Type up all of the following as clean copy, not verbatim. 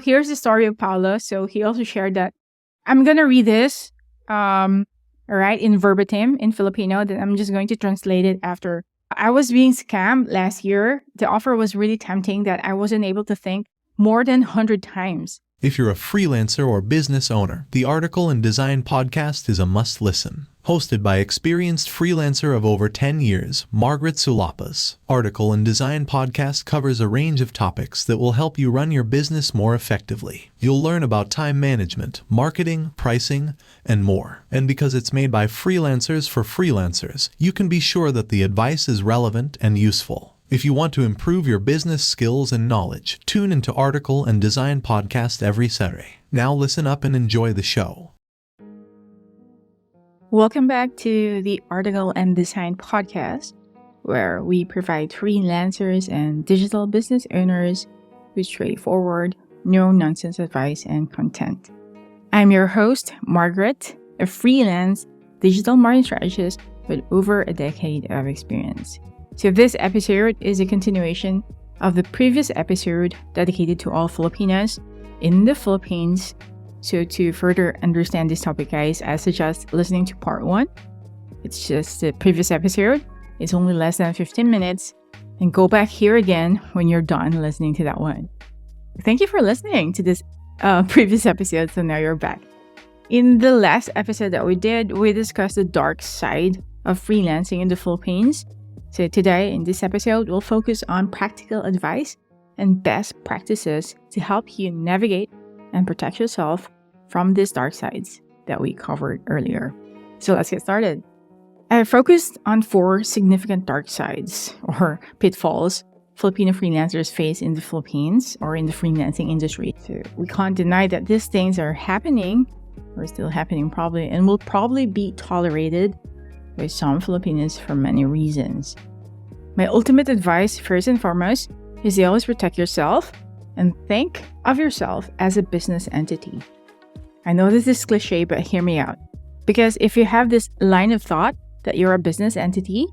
Here's the story of Paolo. So he also shared that I'm going to read this, right, in verbatim in Filipino, then I'm just going to translate it after. I was being scammed last year. The offer was really tempting that I wasn't able to think more than 100 times. If you're a freelancer or business owner, the Article and Design podcast is a must listen. Hosted by experienced freelancer of over 10 years, Margaret Sulapas. Article and Design podcast covers a range of topics that will help you run your business more effectively. You'll learn about time management, marketing, pricing, and more. And because it's made by freelancers for freelancers, you can be sure that the advice is relevant and useful. If you want to improve your business skills and knowledge, tune into Article and Design podcast every Saturday. Now listen up and enjoy the show. Welcome back to the Article and Design podcast, where we provide freelancers and digital business owners with straightforward, no-nonsense advice and content. I'm your host, Margaret, a freelance digital marketing strategist with over a decade of experience. So this episode is a continuation of the previous episode dedicated to all Filipinos in the Philippines. So to further understand this topic, guys, I suggest listening to part 1. It's just the previous episode. It's only less than 15 minutes. And go back here again when you're done listening to that one. Thank you for listening to this previous episode. So now you're back. In the last episode that we did, we discussed the dark side of freelancing in the Philippines. So today, in this episode, we'll focus on practical advice and best practices to help you navigate and protect yourself from these dark sides that we covered earlier. So let's get started. I focused on 4 significant dark sides or pitfalls Filipino freelancers face in the Philippines or in the freelancing industry. So we can't deny that these things are happening, or still happening probably, and will probably be tolerated by some Filipinos for many reasons. My ultimate advice, first and foremost, is to always protect yourself and think of yourself as a business entity. I know this is cliche, but hear me out. Because if you have this line of thought that you're a business entity,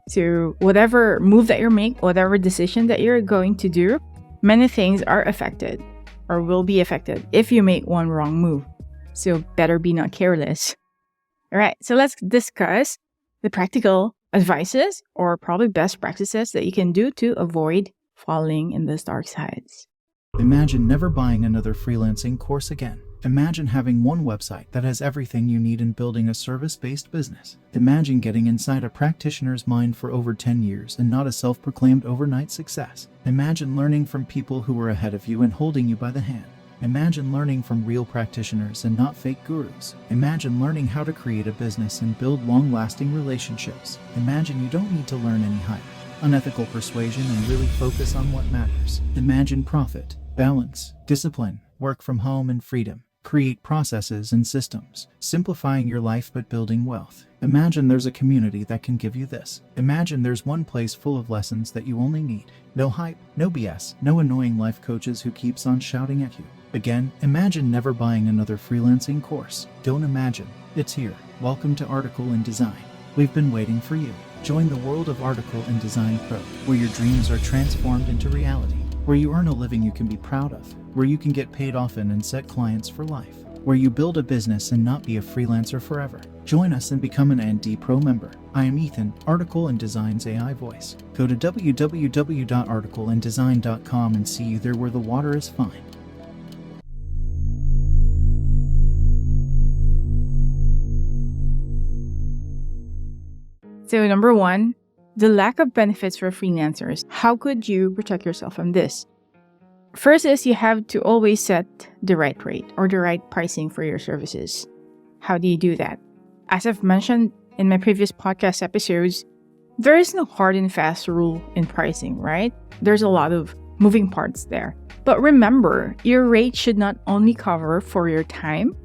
so whatever move that you make, whatever decision that you're going to do, many things are affected or will be affected if you make one wrong move. So better be not careless. All right, so let's discuss the practical advices or probably best practices that you can do to avoid falling in those dark sides. Imagine never buying another freelancing course again. Imagine having one website that has everything you need in building a service-based business. Imagine getting inside a practitioner's mind for over 10 years and not a self-proclaimed overnight success. Imagine learning from people who were ahead of you and holding you by the hand. Imagine learning from real practitioners and not fake gurus. Imagine learning how to create a business and build long-lasting relationships. Imagine you don't need to learn any hype, unethical persuasion, and really focus on what matters. Imagine profit, balance, discipline, work from home, and freedom. Create processes and systems, simplifying your life but building wealth. Imagine there's a community that can give you this. Imagine there's one place full of lessons that you only need. No hype, no BS, no annoying life coaches who keeps on shouting at you. Again, imagine never buying another freelancing course. Don't imagine. It's here. Welcome to Article and Design. We've been waiting for you. Join the world of Article and Design Pro, where your dreams are transformed into reality, where you earn a living you can be proud of, where you can get paid often and set clients for life, where you build a business and not be a freelancer forever. Join us and become an ND Pro member. I am Ethan, Article and Design's AI voice. Go to www.articleanddesign.com and see you there where the water is fine. So number 1, the lack of benefits for freelancers. How could you protect yourself from this? First is you have to always set the right rate or the right pricing for your services. How do you do that? As I've mentioned in my previous podcast episodes, there is no hard and fast rule in pricing, right? There's a lot of moving parts there. But remember, your rate should not only cover for your time.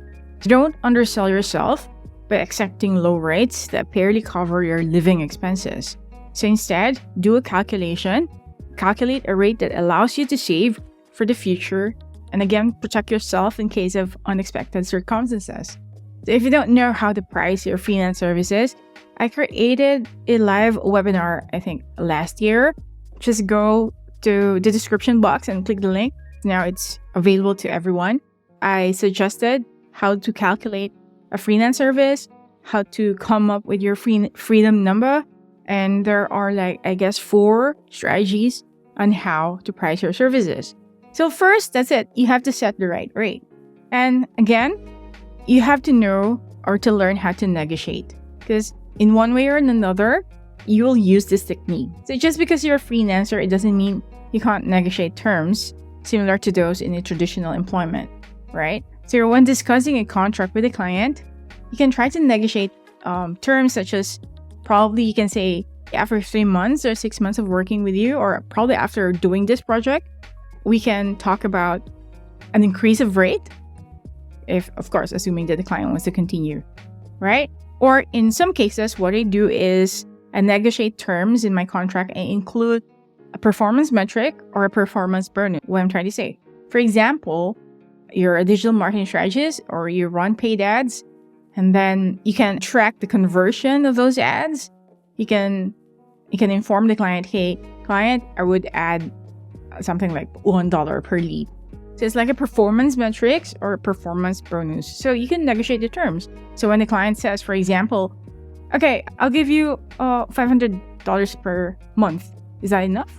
Don't undersell yourself by accepting low rates that barely cover your living expenses. So instead, do a calculation. Calculate a rate that allows you to save for the future, and again, protect yourself in case of unexpected circumstances. So if you don't know how to price your freelance services, I created a live webinar, I think last year. Just go to the description box and click the link Now it's available to everyone. I suggested how to calculate a freelance service, how to come up with your freedom number. And there are 4 strategies on how to price your services. So first, that's it. You have to set the right rate. And again, you have to know or to learn how to negotiate. Because in one way or another, you will use this technique. So just because you're a freelancer, it doesn't mean you can't negotiate terms similar to those in a traditional employment, right? So when discussing a contract with a client, you can try to negotiate terms such as probably you can say after 3 months or 6 months of working with you, or probably after doing this project, we can talk about an increase of rate. If, of course, assuming that the client wants to continue, right? Or in some cases, what I do is I negotiate terms in my contract and include a performance metric or a performance bonus. What I'm trying to say. For example, you're a digital marketing strategist or you run paid ads, and then you can track the conversion of those ads. You can inform the client, hey, client, I would add something like $1 per lead. So it's like a performance metrics or a performance bonus. So you can negotiate the terms. So when the client says, for example, okay, I'll give you $500 per month. Is that enough?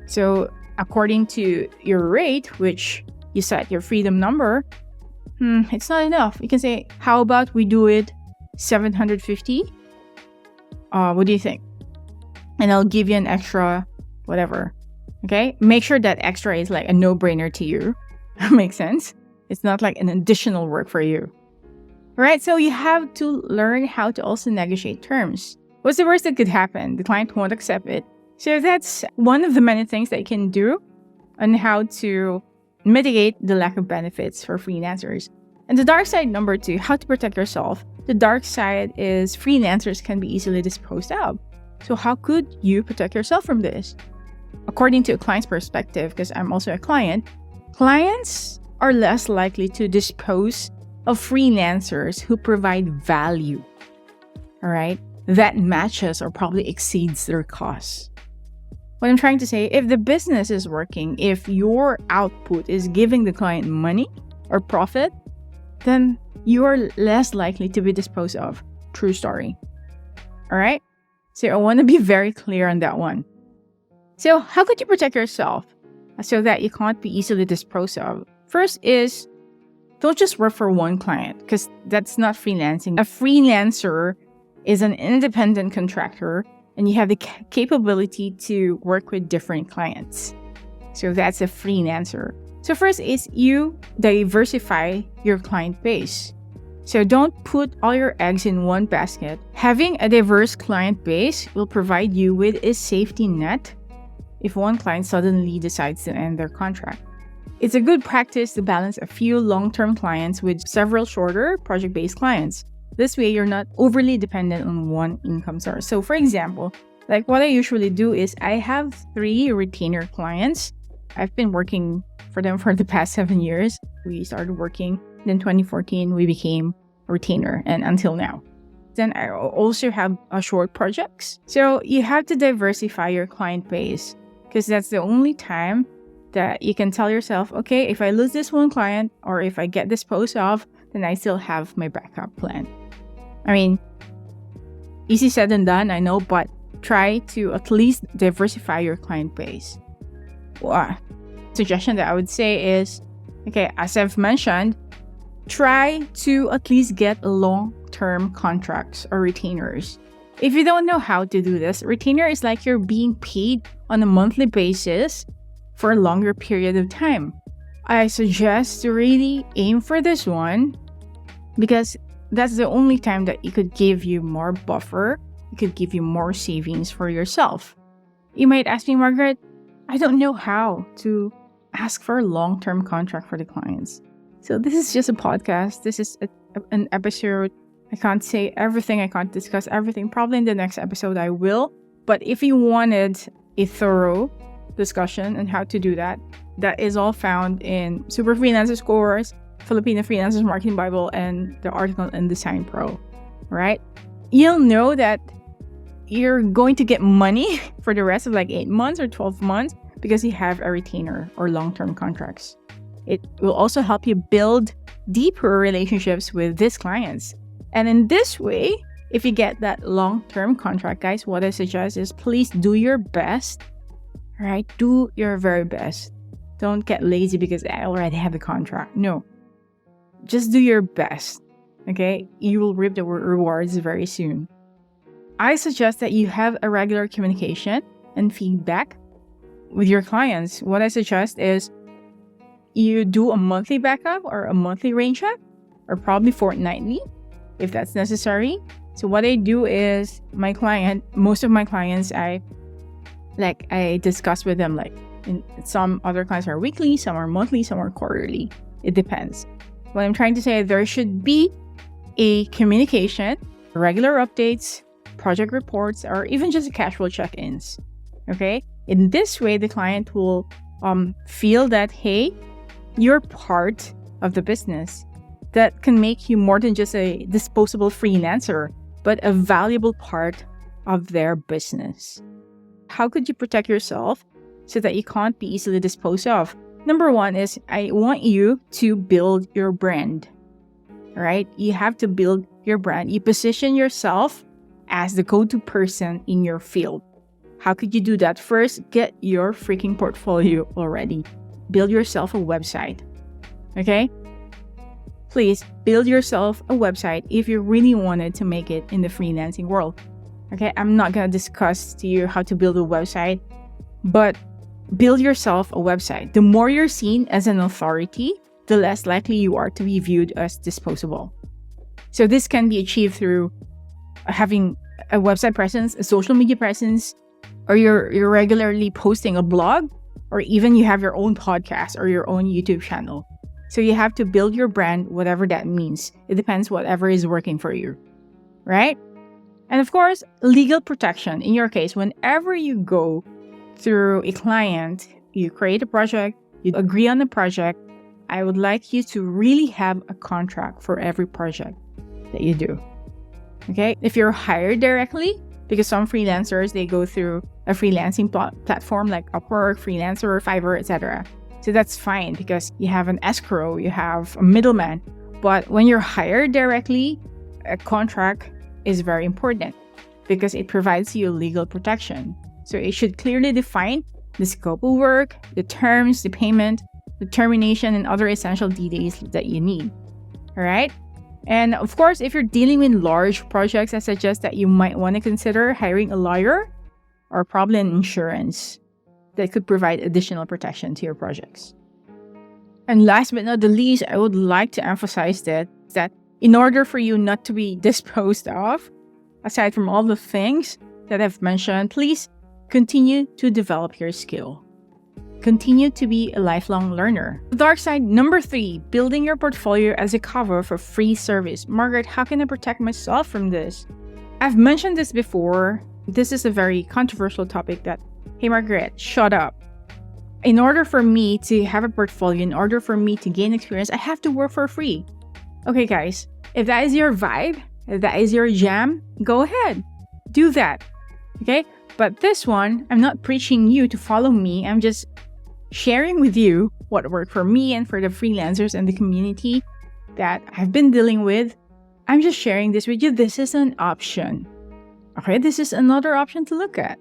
So according to your rate, which you set your freedom number, it's not enough. You can say, how about we do it $750? What do you think? And I'll give you an extra whatever. Okay? Make sure that extra is like a no-brainer to you. Makes sense? It's not like an additional work for you. Right? So you have to learn how to also negotiate terms. What's the worst that could happen? The client won't accept it. So that's one of the many things that you can do on how to mitigate the lack of benefits for freelancers. And the dark side, number 2, how to protect yourself. The dark side is freelancers can be easily disposed of. So how could you protect yourself from this? According to a client's perspective, because I'm also a client, clients are less likely to dispose of freelancers who provide value, all right, that matches or probably exceeds their costs. What I'm trying to say, if the business is working, if your output is giving the client money or profit, then you are less likely to be disposed of. True story. All right? So I want to be very clear on that one. So how could you protect yourself so that you can't be easily disposed of? First is, don't just work for one client, because that's not freelancing. A freelancer is an independent contractor, and you have the capability to work with different clients. So that's a freelancer. So first is you diversify your client base. So don't put all your eggs in one basket. Having a diverse client base will provide you with a safety net if one client suddenly decides to end their contract. It's a good practice to balance a few long-term clients with several shorter project-based clients. This way, you're not overly dependent on one income source. So for example, like what I usually do is I have 3 retainer clients. I've been working for them for the past 7 years. We started working, then 2014, we became a retainer, and until now. Then I also have short projects. So you have to diversify your client base, because that's the only time that you can tell yourself, okay, if I lose this one client or if I get disposed of, then I still have my backup plan. I mean, easy said than done, I know, but try to at least diversify your client base. Suggestion that I would say is, okay, as I've mentioned, try to at least get long-term contracts or retainers. If you don't know how to do this, retainer is like you're being paid on a monthly basis for a longer period of time. I suggest to really aim for this one, because that's the only time that it could give you more buffer. It could give you more savings for yourself. You might ask me, Margaret, I don't know how to ask for a long-term contract for the clients. So this is just a podcast. This is an episode. I can't say everything. I can't discuss everything. Probably in the next episode I will. But if you wanted a thorough discussion on how to do that, that is all found in Super Freelancers course, Filipino Freelancers Marketing Bible, and the article in Design Pro, right? You'll know that you're going to get money for the rest of like 8 months or 12 months, because you have a retainer or long-term contracts. It will also help you build deeper relationships with these clients. And in this way, if you get that long-term contract, guys, what I suggest is please do your best, right? Do your very best. Don't get lazy because I already have the contract. No, just do your best, okay? You will reap the rewards very soon. I suggest that you have a regular communication and feedback with your clients. What I suggest is you do a monthly backup or a monthly rain check, or probably fortnightly if that's necessary. So what I do is most of my clients, I discuss with them, some other clients are weekly, some are monthly, some are quarterly. It depends. What I'm trying to say, there should be a communication, regular updates, project reports, or even just casual check-ins. Okay? In this way, the client will feel that, hey, you're part of the business. That can make you more than just a disposable freelancer, but a valuable part of their business. How could you protect yourself so that you can't be easily disposed of? Number one is I want you to build your brand. All right? You have to build your brand. You position yourself as the go-to person in your field. How could you do that? First, get your freaking portfolio already. Build yourself a website. Okay? Please build yourself a website if you really wanted to make it in the freelancing world. Okay, I'm not going to discuss to you how to build a website, but build yourself a website. The more you're seen as an authority, the less likely you are to be viewed as disposable. So this can be achieved through having a website presence, a social media presence, or you're regularly posting a blog, or even you have your own podcast or your own YouTube channel. So you have to build your brand, whatever that means. It depends whatever is working for you, right? And of course, legal protection. In your case, whenever you go through a client, you create a project, you agree on the project, I would like you to really have a contract for every project that you do. Okay? If you're hired directly, because some freelancers, they go through a freelancing platform like Upwork, Freelancer, Fiverr, etc. So that's fine because you have an escrow, you have a middleman. But when you're hired directly, a contract is very important because it provides you legal protection. So it should clearly define the scope of work, the terms, the payment, the termination, and other essential details that you need. All right? And of course, if you're dealing with large projects, I suggest that you might want to consider hiring a lawyer or probably an insurance that could provide additional protection to your projects. And last but not the least, I would like to emphasize that in order for you not to be disposed of, aside from all the things that I've mentioned, please continue to develop your skill. Continue to be a lifelong learner. Dark side number 3, building your portfolio as a cover for free service. Margaret, how can I protect myself from this? I've mentioned this before. This is a very controversial topic that, hey Margaret, shut up. In order for me to have a portfolio, in order for me to gain experience, I have to work for free. Okay guys, if that is your vibe, if that is your jam, go ahead. Do that. Okay? But this one, I'm not preaching you to follow me. I'm just sharing with you what worked for me and for the freelancers and the community that I've been dealing with. I'm just sharing this with you. This is an option. Okay, this is another option to look at.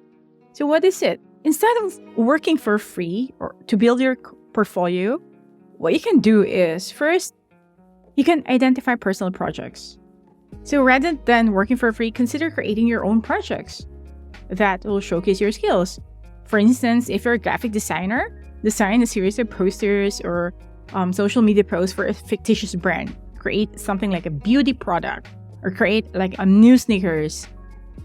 So what is it? Instead of working for free or to build your portfolio, what you can do is first, you can identify personal projects. So rather than working for free, consider creating your own projects that will showcase your skills. For instance, if you're a graphic designer, design a series of posters or social media posts for a fictitious brand. Create something like a beauty product or create like a new sneakers.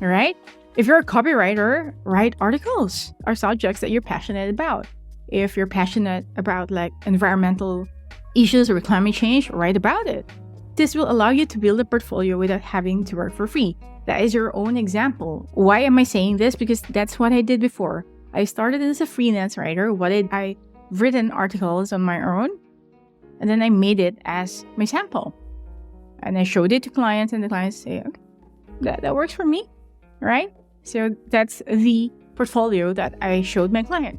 All right? If you're a copywriter, write articles or subjects that you're passionate about. If you're passionate about like environmental issues or climate change, write about it. This will allow you to build a portfolio without having to work for free. That is your own example. Why am I saying this? Because that's what I did before. I started as a freelance writer. I've written articles on my own, and then I made it as my sample. And I showed it to clients, and the clients say, okay, that works for me, right? So that's the portfolio that I showed my client.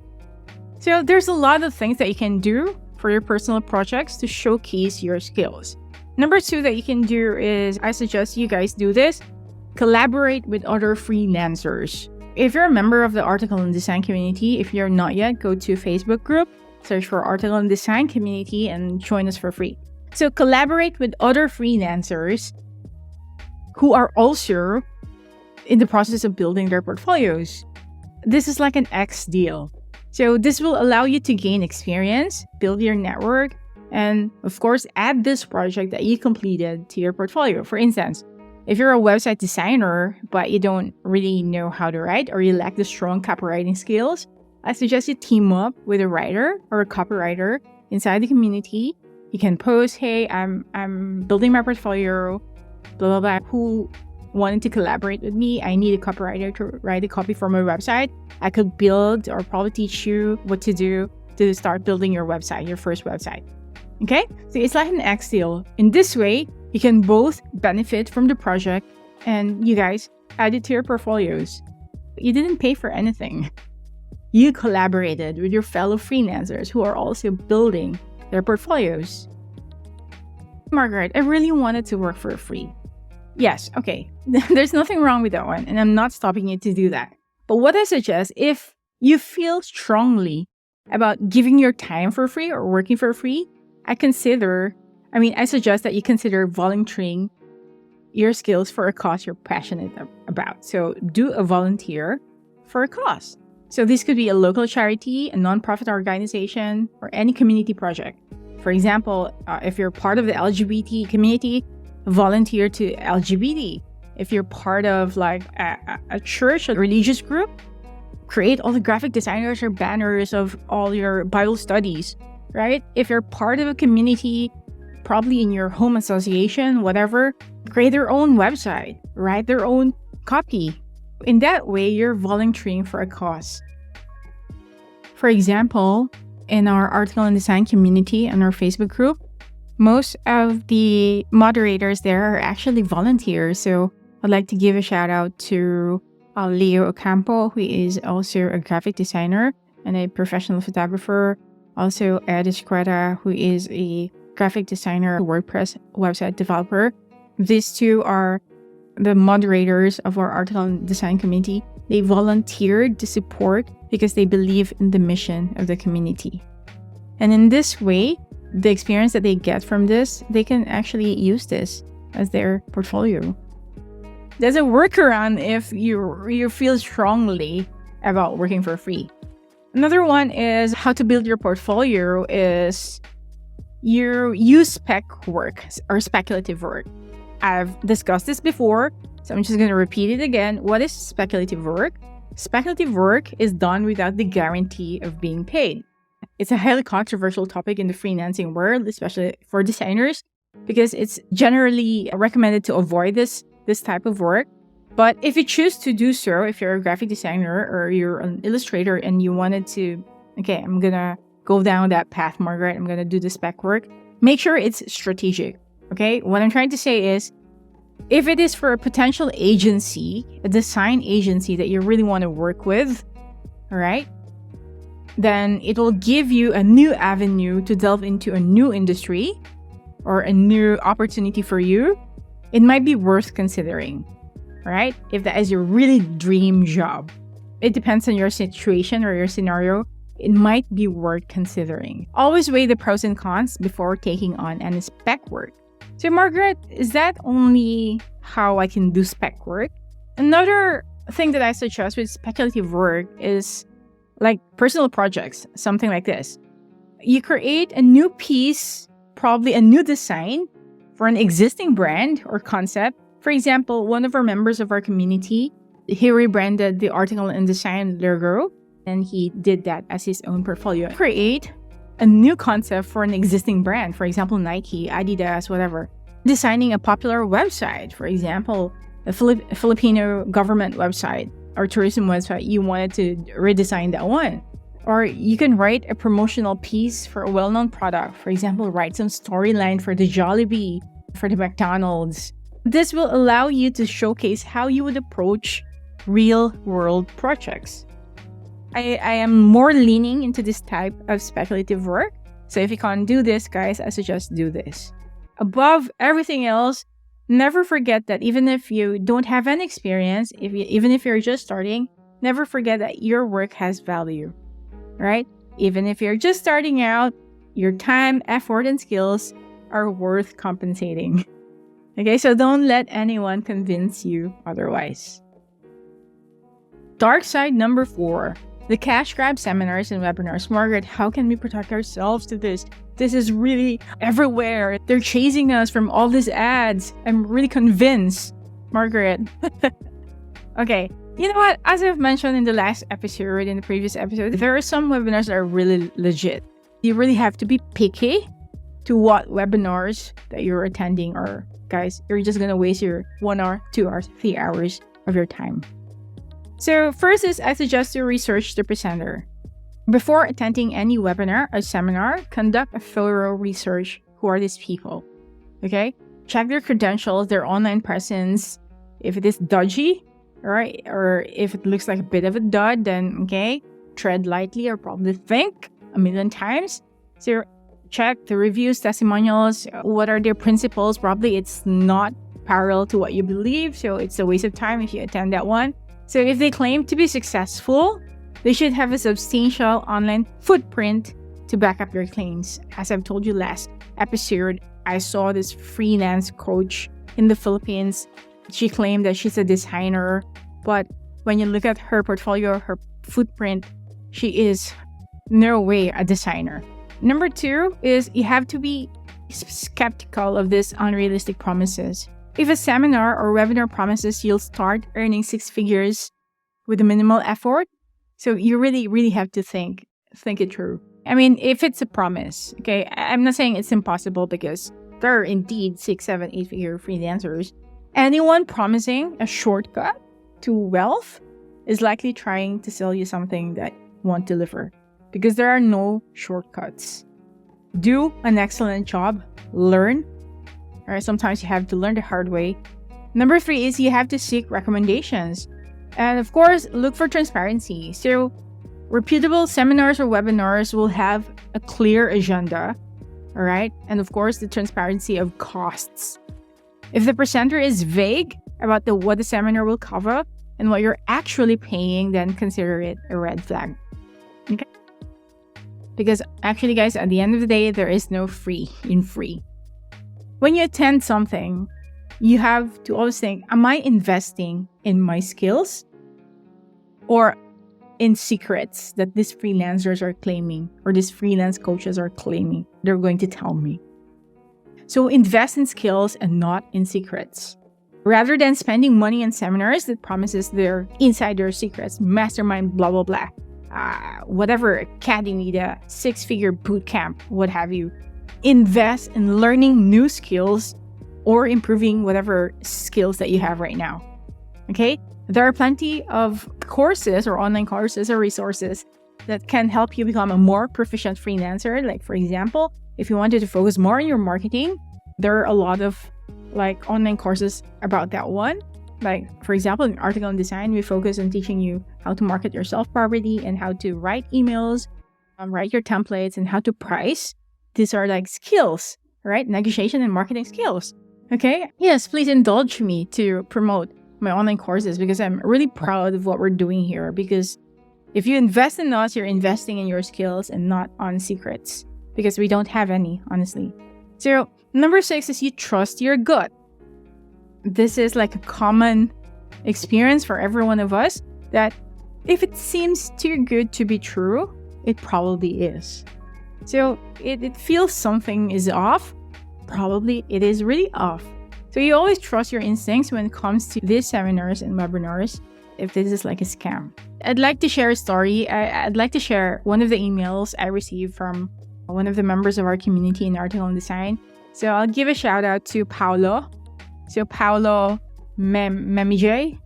So there's a lot of things that you can do for your personal projects to showcase your skills. Number 2 that you can do is, I suggest you guys do this, collaborate with other freelancers. If you're a member of the article and design community, if you're not yet, go to Facebook group, search for article and design community and join us for free. So collaborate with other freelancers who are also in the process of building their portfolios. This is like an X deal. So this will allow you to gain experience, build your network, and of course, add this project that you completed to your portfolio. For instance, if you're a website designer, but you don't really know how to write or you lack the strong copywriting skills, I suggest you team up with a writer or a copywriter inside the community. You can post, hey, I'm building my portfolio, blah, blah, blah. Who wanted to collaborate with me? I need a copywriter to write a copy for my website. I could build or probably teach you what to do to start building your website, your first website. Okay? So it's like an X deal. In this way, you can both benefit from the project and you guys add it to your portfolios. You didn't pay for anything. You collaborated with your fellow freelancers who are also building their portfolios. Margaret, I really wanted to work for free. Yes, okay. There's nothing wrong with that one, and I'm not stopping you to do that. But what I suggest, if you feel strongly about giving your time for free or working for free, I suggest that you consider volunteering your skills for a cause you're passionate about. So do a volunteer for a cause. So this could be a local charity, a nonprofit organization, or any community project. For example, if you're part of the LGBT community, volunteer to LGBT. If you're part of like a church, a religious group, create all the graphic designers or banners of all your Bible studies, right? If you're part of a community, probably in your home association, whatever, create their own website, write their own copy. In that way, you're volunteering for a cause. For example, in our article and design community and our Facebook group, most of the moderators there are actually volunteers. So I'd like to give a shout out to Leo Ocampo, who is also a graphic designer and a professional photographer. Also, Ed Esqueta, who is a graphic designer, WordPress website developer. These two are the moderators of our article and design community. They volunteered to support because they believe in the mission of the community. And in this way, the experience that they get from this, they can actually use this as their portfolio. There's a workaround if you feel strongly about working for free. Another one is how to build your portfolio is you use spec work or speculative work. I've discussed this before, so I'm just going to repeat it again. What is speculative work? Speculative work is done without the guarantee of being paid. It's a highly controversial topic in the freelancing world, especially for designers, because it's generally recommended to avoid this type of work. But if you choose to do so, if you're a graphic designer or you're an illustrator and you wanted to, okay, I'm going to go down that path, Margaret, I'm going to do the spec work, make sure it's strategic, okay? What I'm trying to say is, if it is for a potential agency, a design agency that you really want to work with, all right, then it will give you a new avenue to delve into a new industry or a new opportunity for you. It might be worth considering, right? If that is your really dream job. It depends on your situation or your scenario. It might be worth considering. Always weigh the pros and cons before taking on any spec work. So Margaret, is that only how I can do spec work? Another thing that I suggest with speculative work is like personal projects, something like this. You create a new piece, probably a new design for an existing brand or concept. For example, one of our members of our community, he rebranded the article and design logo, and he did that as his own portfolio. Create a new concept for an existing brand, for example, Nike, Adidas, whatever. Designing a popular website, for example, a Filipino government website or tourism website, you wanted to redesign that one. Or you can write a promotional piece for a well-known product. For example, write some storyline for the Jollibee, for the McDonald's. This will allow you to showcase how you would approach real-world projects. I am more leaning into this type of speculative work. So if you can't do this, guys, I suggest do this. Above everything else, never forget that even if you don't have any experience, even if you're just starting, never forget that your work has value, right? Even if you're just starting out, your time, effort, and skills are worth compensating. Okay, so don't let anyone convince you otherwise. Dark side number 4, the cash grab seminars and webinars. Margaret, how can we protect ourselves to this? This is really everywhere. They're chasing us from all these ads. I'm really convinced. Margaret. Okay, you know what? As I've mentioned in the last episode, in the previous episode, there are some webinars that are really legit. You really have to be picky to what webinars that you're attending, or guys, you're just going to waste your 1 hour, 2 hours, 3 hours of your time. So first is I suggest you research the presenter. Before attending any webinar or seminar, conduct a thorough research. Who are these people? Okay? Check their credentials, their online presence. If it is dodgy, right, or if it looks like a bit of a dud, then okay, tread lightly or probably think a million times. So check the reviews, testimonials. What are their principles? Probably it's not parallel to what you believe, so it's a waste of time if you attend that one. So if they claim to be successful, they should have a substantial online footprint to back up their claims. As I've told you last episode, I saw this freelance coach in the Philippines. She claimed that she's a designer, but when you look at her portfolio, her footprint, she is no way a designer. Number 2 is you have to be skeptical of these unrealistic promises. If a seminar or webinar promises you'll start earning 6 figures with a minimal effort, so you really have to think it through. I mean, if it's a promise, okay, I'm not saying it's impossible because there are indeed 6, 7, 8 figure freelancers. Anyone promising a shortcut to wealth is likely trying to sell you something that won't deliver, because there are no shortcuts. Do an excellent job, learn. All right, sometimes you have to learn the hard way. Number 3 is you have to seek recommendations. And of course, look for transparency. So reputable seminars or webinars will have a clear agenda, all right? And of course, the transparency of costs. If the presenter is vague about what the seminar will cover and what you're actually paying, then consider it a red flag. Okay? Because actually, guys, at the end of the day, there is no free in free. When you attend something, you have to always think, am I investing in my skills or in secrets that these freelancers are claiming or these freelance coaches are claiming they're going to tell me? So invest in skills and not in secrets. Rather than spending money on seminars that promises their insider secrets, mastermind, blah, blah, blah, whatever academy, the 6-figure boot camp, what have you, invest in learning new skills or improving whatever skills that you have right now. Okay? There are plenty of courses or online courses or resources that can help you become a more proficient freelancer. Like, for example, if you wanted to focus more on your marketing, there are a lot of like online courses about that one. Like, for example, in article and design, we focus on teaching you how to market yourself properly and how to write emails, write your templates, and how to price. These are like skills, right? Negotiation and marketing skills. Okay? Yes, please indulge me to promote my online courses because I'm really proud of what we're doing here. Because if you invest in us, you're investing in your skills and not on secrets, because we don't have any, honestly. So number 6 is you trust your gut. This is like a common experience for every one of us, that if it seems too good to be true, it probably is. So it feels something is off, probably it is really off. So you always trust your instincts when it comes to these seminars and webinars, if this is like a scam. I'd like to share a story. I'd like to share one of the emails I received from one of the members of our community in article and design. So I'll give a shout out to Paolo. So Paolo Memije,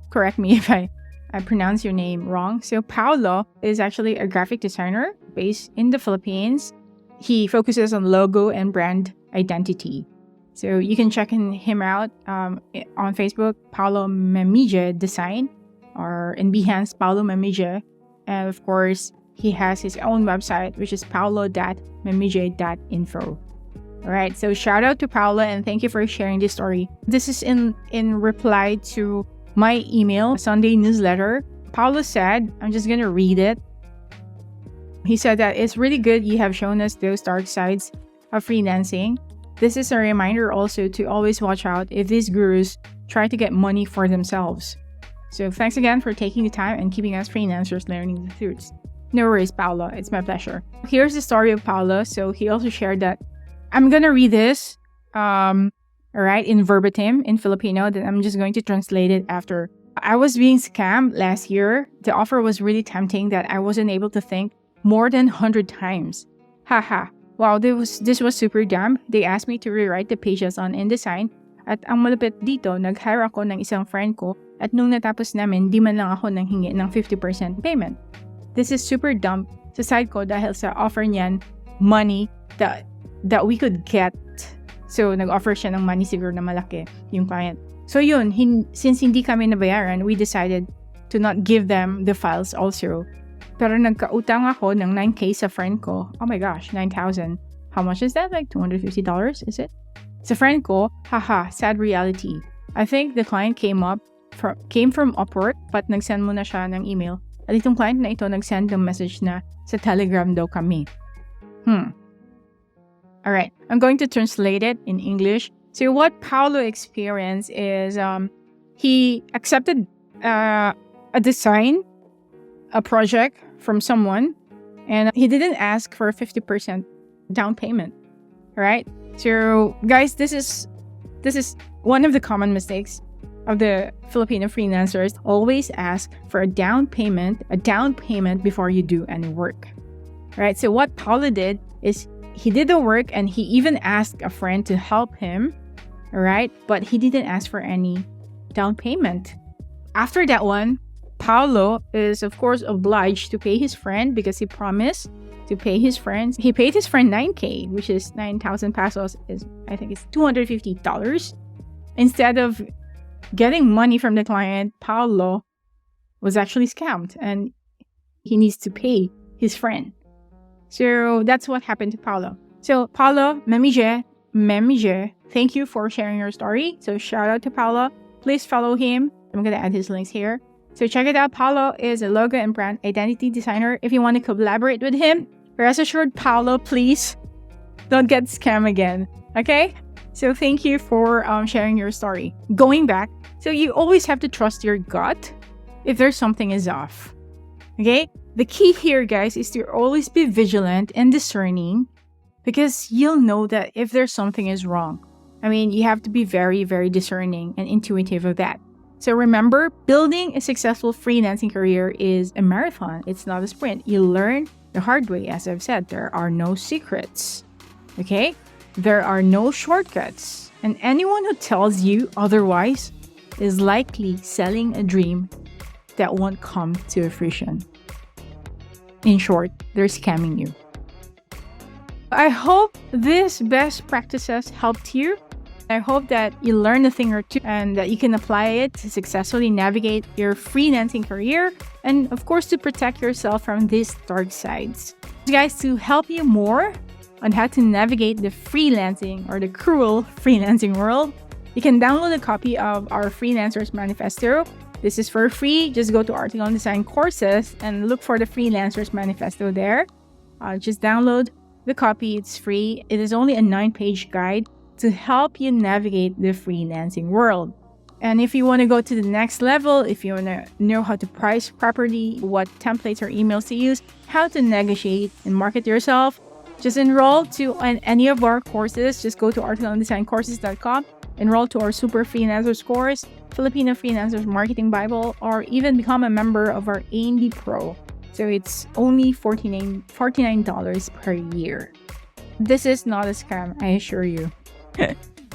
correct me if I pronounce your name wrong. So Paolo is actually a graphic designer based in the Philippines. He focuses on logo and brand identity. So you can check him out on Facebook, Paolo Memije Design or in Behance, Paulo Memije. And of course, he has his own website, which is paulo.memije.info. All right, so shout out to Paolo and thank you for sharing this story. This is in reply to my email, Sunday newsletter. Paolo said, I'm just going to read it. He said that it's really good you have shown us those dark sides of freelancing. This is a reminder also to always watch out if these gurus try to get money for themselves. So thanks again for taking the time and keeping us freelancers learning the truths. No worries, Paolo. It's my pleasure. Here's the story of Paolo. So he also shared that I'm going to read this, all right, in verbatim in Filipino. Then I'm just going to translate it after. I was being scammed last year. The offer was really tempting that I wasn't able to think more than 100 times. Haha. Wow, this was super dumb. They asked me to rewrite the pages on InDesign. At ang malupit dito, nag-hire ako ng isang friend ko at nung natapos namin, di man lang ako nanghingi ng 50% payment. This is super dumb sa side ko dahil sa offer niyan money that we could get. So, nag-offer siya ng money siguro na malaki yung client. So, yun, since hindi kami nabayaran, we decided to not give them the files also. Pero nagkautang ako ng 9K sa friend ko. Oh my gosh, 9,000. How much is that? Like $250, is it? Sa friend ko, haha, sad reality. I think the client came from Upwork, but nagsend muna siya ng email. At itong client na ito nagsend ng message na sa Telegram daw kami. Alright, I'm going to translate it in English. So what Paolo experienced is he accepted a project from someone, and he didn't ask for a 50% down payment. Right? So guys, this is one of the common mistakes of the Filipino freelancers. Always ask for a down payment before you do any work. Right? So what Paolo did is he did the work and he even asked a friend to help him, right? But he didn't ask for any down payment. After that one, Paolo is of course obliged to pay his friend because he promised to pay his friends. He paid his friend 9K, which is 9,000 pesos, I think it's $250. Instead of getting money from the client, Paolo was actually scammed and he needs to pay his friend. So that's what happened to Paolo. So Paolo, Memije, thank you for sharing your story. So shout out to Paolo. Please follow him. I'm going to add his links here. So check it out. Paolo is a logo and brand identity designer. If you want to collaborate with him, rest assured, Paolo, please don't get scammed again. Okay? So thank you for sharing your story. Going back, so you always have to trust your gut if there's something is off. Okay? The key here, guys, is to always be vigilant and discerning because you'll know that if there's something is wrong. I mean, you have to be very, very discerning and intuitive of that. So remember, building a successful freelancing career is a marathon. It's not a sprint. You learn the hard way. As I've said, there are no secrets. Okay? There are no shortcuts. And anyone who tells you otherwise is likely selling a dream that won't come to fruition. In short, they're scamming you. I hope these best practices helped you. I hope that you learned a thing or two and that you can apply it to successfully navigate your freelancing career and, of course, to protect yourself from these dark sides. Guys, to help you more on how to navigate the freelancing or the cruel freelancing world, you can download a copy of our Freelancers Manifesto. This is for free. Just go to Article and Design Courses and look for the Freelancers Manifesto there. Just download the copy. It's free. It is only a 9-page guide to help you navigate the freelancing world. And if you want to go to the next level, if you want to know how to price properly, what templates or emails to use, how to negotiate and market yourself, just enroll to any of our courses. Just go to articleanddesigncourses.com, enroll to our Super Freelancers course, Filipino Freelancers Marketing Bible, or even become a member of our A&D Pro. So it's only $49 per year. This is not a scam, I assure you.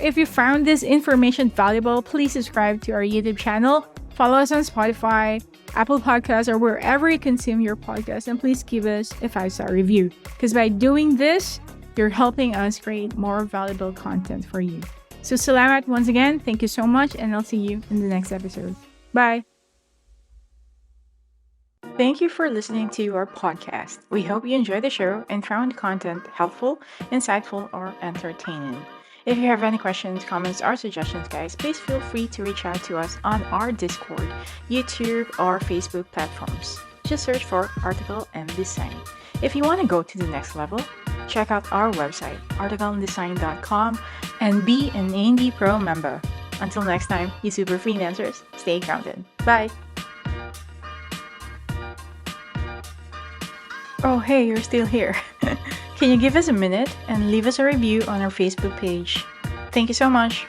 If you found this information valuable, please subscribe to our YouTube channel, follow us on Spotify, Apple Podcasts, or wherever you consume your podcast, and please give us a 5-star review. Because by doing this, you're helping us create more valuable content for you. So salamat once again, thank you so much, and I'll see you in the next episode. Bye! Thank you for listening to our podcast. We hope you enjoyed the show and found content helpful, insightful, or entertaining. If you have any questions, comments, or suggestions, guys, please feel free to reach out to us on our Discord, YouTube, or Facebook platforms. Just search for Article and Design. If you want to go to the next level, check out our website, articleanddesign.com, and be an Indie Pro member. Until next time, you super freelancers, stay grounded. Bye! Oh, hey, you're still here. Can you give us a minute and leave us a review on our Facebook page? Thank you so much.